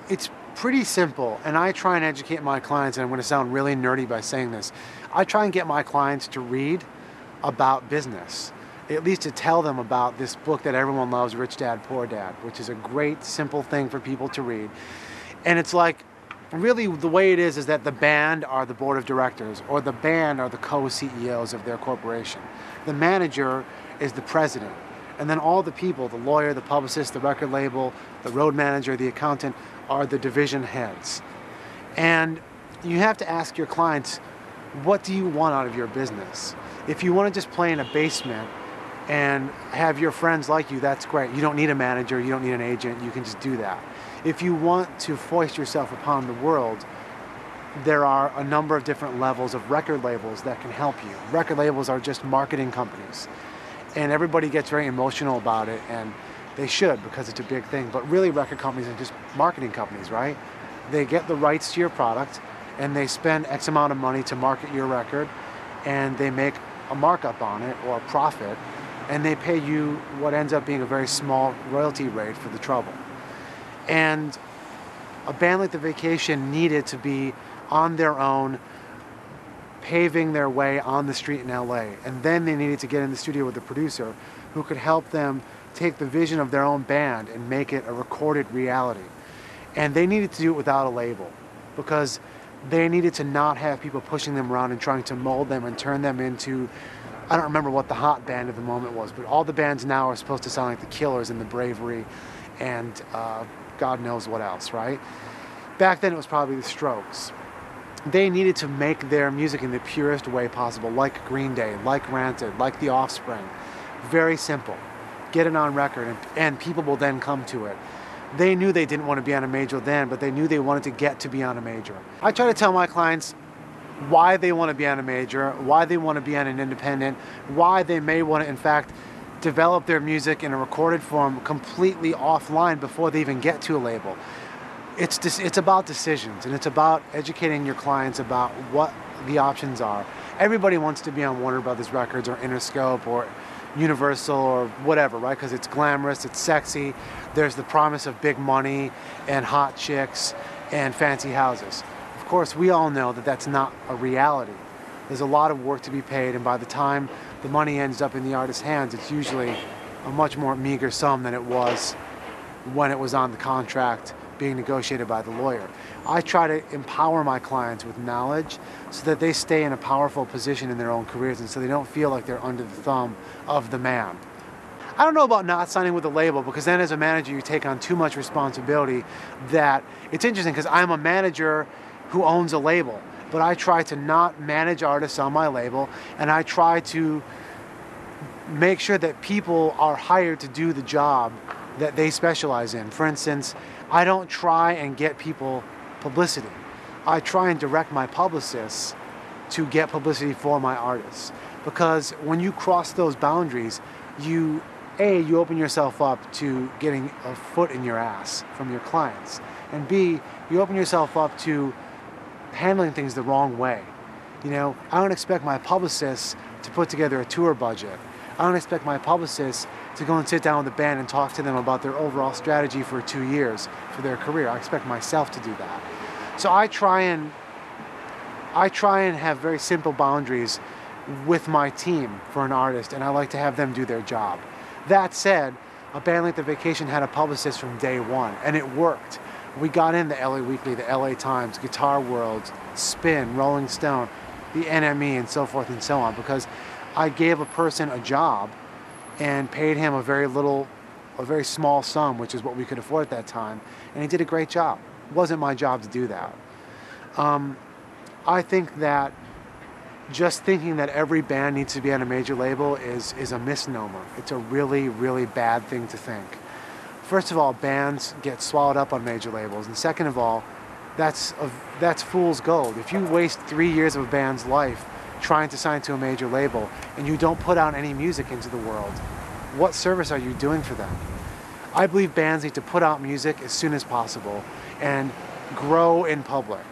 It's pretty simple, and I try and educate my clients, and I'm going to sound really nerdy by saying this. I try and get my clients to read about business, at least to tell them about this book that everyone loves, Rich Dad, Poor Dad, which is a great, simple thing for people to read. And it's like, really the way it is that the band are the board of directors, or the band are the co-CEOs of their corporation. The manager is the president. And then all the people, the lawyer, the publicist, the record label, the road manager, the accountant, are the division heads. And you have to ask your clients, what do you want out of your business? If you want to just play in a basement and have your friends like you, that's great. You don't need a manager, you don't need an agent, you can just do that. If you want to foist yourself upon the world, there are a number of different levels of record labels that can help you. Record labels are just marketing companies. And everybody gets very emotional about it, and they should, because it's a big thing. But really, record companies are just marketing companies, right? They get the rights to your product, and they spend X amount of money to market your record, and they make a markup on it, or a profit, and they pay you what ends up being a very small royalty rate for the trouble. And a band like The Vacation needed to be on their own, paving their way on the street in LA. And then they needed to get in the studio with a producer who could help them take the vision of their own band and make it a recorded reality. And they needed to do it without a label, because they needed to not have people pushing them around and trying to mold them and turn them into, I don't remember what the hot band of the moment was, but all the bands now are supposed to sound like the Killers and the Bravery and God knows what else, right? Back then it was probably the Strokes. They needed to make their music in the purest way possible, like Green Day, like Rancid, like The Offspring. Very simple. Get it on record, and people will then come to it. They knew they didn't want to be on a major then, but they knew they wanted to get to be on a major. I try to tell my clients why they want to be on a major, why they want to be on an independent, why they may want to, in fact, develop their music in a recorded form completely offline before they even get to a label. It's about decisions, and it's about educating your clients about what the options are. Everybody wants to be on Warner Brothers Records or Interscope or Universal or whatever, right? Because it's glamorous, it's sexy, there's the promise of big money and hot chicks and fancy houses. Of course, we all know that that's not a reality. There's a lot of work to be paid, and by the time the money ends up in the artist's hands, it's usually a much more meager sum than it was when it was on the contract being negotiated by the lawyer. I try to empower my clients with knowledge so that they stay in a powerful position in their own careers, and so they don't feel like they're under the thumb of the man. I don't know about not signing with a label, because then as a manager you take on too much responsibility. That it's interesting, because I'm a manager who owns a label, but I try to not manage artists on my label, and I try to make sure that people are hired to do the job that they specialize in. For instance, I don't try and get people publicity. I try and direct my publicists to get publicity for my artists. Because when you cross those boundaries, you open yourself up to getting a foot in your ass from your clients. And B, you open yourself up to handling things the wrong way. You know, I don't expect my publicists to put together a tour budget. I don't expect my publicists to go and sit down with the band and talk to them about their overall strategy for 2 years for their career. I expect myself to do that. So I try and have very simple boundaries with my team for an artist, and I like to have them do their job. That said, a band like The Vacation had a publicist from day one, and it worked. We got in the LA Weekly, the LA Times, Guitar World, Spin, Rolling Stone, the NME, and so forth and so on, because I gave a person a job and paid him a very small sum, which is what we could afford at that time, and he did a great job. It wasn't my job to do that. I think that just thinking that every band needs to be on a major label is a misnomer. It's a really, really bad thing to think. First of all, bands get swallowed up on major labels, and second of all, that's fool's gold. If you waste 3 years of a band's life trying to sign to a major label and you don't put out any music into the world, what service are you doing for them? I believe bands need to put out music as soon as possible and grow in public.